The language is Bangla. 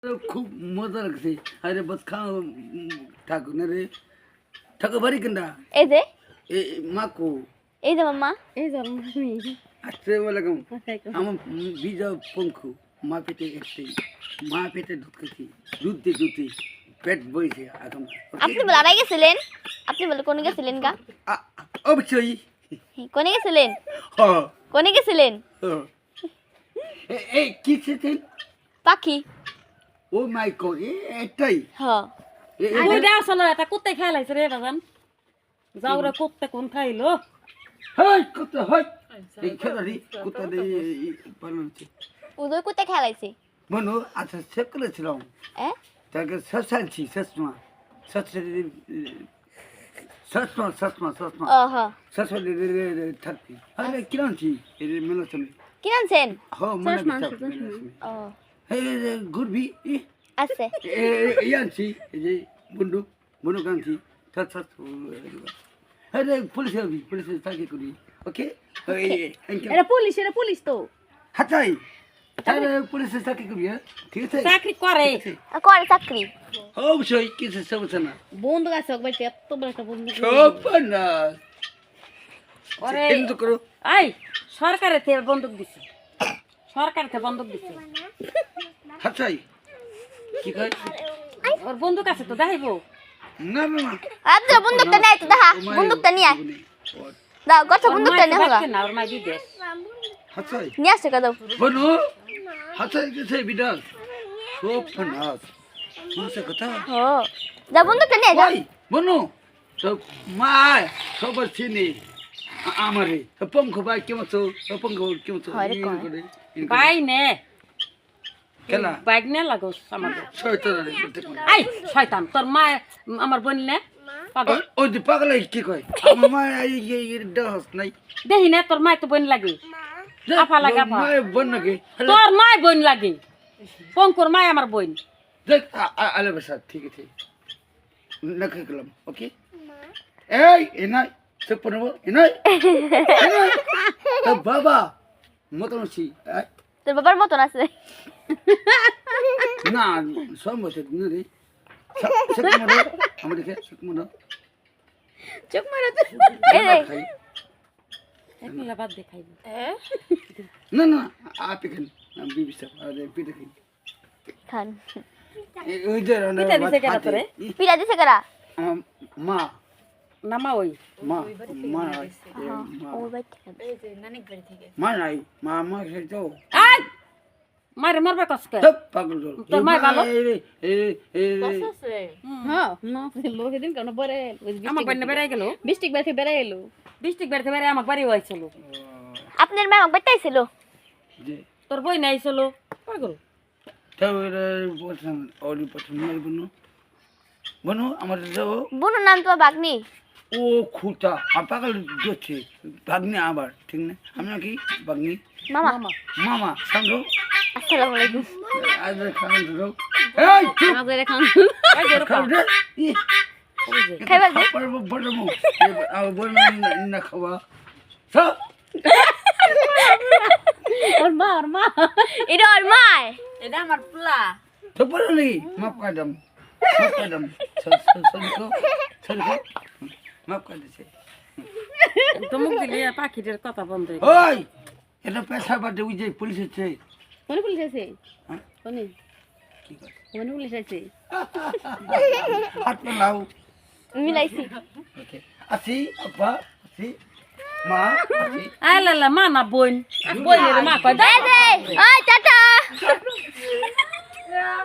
खूप मजा लागते अरे बस खा ठाकू ना रे ठाकू भारी कंडा এই যে ए माको এই যে মাম্মা এই যে আমি আসসালামু আলাইকুম আমার বিজা পঙ্খু মা পেটে একটি মা পেটে দুধ খেয়েছি দুধে পেট বইছে এখন আপনি বলে আড়াই গেছিলেন আপনি বলে কোনে গেছিলেন গা অবশ্যই কোনে গেছিলেন হ্যাঁ কোনে গেছিলেন এই কি সেদিন পাখি ও মাই গড এটাই হ্যাঁ ওইটা আসলে এটা কুত্তে খেলাইছে রে বাজান যাও রে কুত্তে কোন খাইলো হাই কত হাই এই খেলারি কত দে বানাচ্ছে উদয় কুত্তে খেলাইছে মনো আচ্ছা চেক করেছিলাম এ তাকে সসানছি সসমা সসমা ওহো সসমা থাকতি আরে কিরানছি এই মেলাছনে কি আনছেন হ্যাঁ মনে ও হে গুরবি আছে ইয়ানছি এই যে বন্দুক আনছি সস আরে পুলিশ তাকে করি ওকে এটা পুলিশ তো হাতাই তাহলে পুলিশের চাকরি করি হ্যাঁ ঠিক আছে চাকরি করে করে চাকরি অবশ্যই কিছু সমস্যা না বন্দুক আছে ওই এত বড় একটা বন্দুক সব না ওরে কিন্তু করো আই সরকারের থেকে বন্দুক দিছে সরকার থেকে বন্দুক দিছে হাতাই কি কয় ওর বন্দুক আছে তো দেখাইবো না না না আচ্ছা বন্দুকটা নেই তো দেখা বন্দুকটা নিয়ে আয় দাও গছ বন্দুকটা নিয়ে হোগা না ওর মাই বিদেশ হাতাই নিয়ে আসছে দাও বনু হাতাই গেছে বিদাল সব ফানাস শুনছে কথা ও যা বন্দুকটা নিয়ে যা ওই বনু তো মা সবার চিনি আমারে পঙ্খ ভাই কেমন তো পঙ্খ কেমন তো বাই নে খেলা বাইক নে লাগোস আমাদের শয়তান আই শয়তান তোর মা আমার বোন নে পাগল ওই যে পাগল কি কয় আমার মা এই দেহস নাই দেহি না তোর মা তো বোন লাগে আফা লাগে আফা মা বোন নাকি তোর মা বোন লাগে পঙ্কুর মা আমার বোন দেখ আলে বসা ঠিক আছে নাকি গেলাম ওকে এই এনাই সে পড়ব এনাই বাবা মতনছি তোর বাবার মতন আছে না সম্ভব না রে সকমরা আমাদের সকমরা চোখ মারা এই রে একলা বাদ দেখাইব না না আপনি খান বিবি সাহেব আরে পিঠে খাই খান ওই যে পিঠা দিছে কেন তোরে পিলা দিছে কারা মা নামা ওই মা মা ও বাইতে মা নাই মা মা সে তো আই মারে মারবে কসকে সব পাগল তোর মা ভালো? হ্যাঁ না লোকে দিন কেন বরে আমার বোন বেড়াই গেল ডিস্ট্রিক্ট বাইরে বেড়ে এলো ডিস্ট্রিক্ট বেড়াতে বেড়ে আমার বাড়ি হয়েছিল আপনার ম্যাম বাইতাইছিল যে তোর বই নাইছিল পাগল তাহলে বলছেন ওরি পছন্দ নাই বনু বনু আমার যাও বুনুর নাম তো বাগনি ও খুঁটা পাগল যাচ্ছে ভাগ্নে আবার ঠিক না আমরা কি ভাগ্নি মামা মামা সাঙ্গ আসসালামু আলাইকুম আজ খান দাও এই চুপ আমাদের এখন এই যে খাও রে খাইবার দে পারবো বড়মু আর বল না খাওয়া সব ওর মা এটা আর মায় এটা আমার পোলা তো বল নি মাপ কাদম সরকো মাপ কাদছে তো মুখ দিলে পাখিদের কথা বন্ধ হয়ে ওই এটা পেশা বাদে ওই যে পুলিশ আছে কোনে পুলিশ আছে হ্যাঁ? কোনে কি করে কোনে পুলিশ আছে হাত লাও মিলাইছি ওকে আসি আপা আসি মা আসি আই লালা মা না বোন বোন মা কয় এই যে ওই টাটা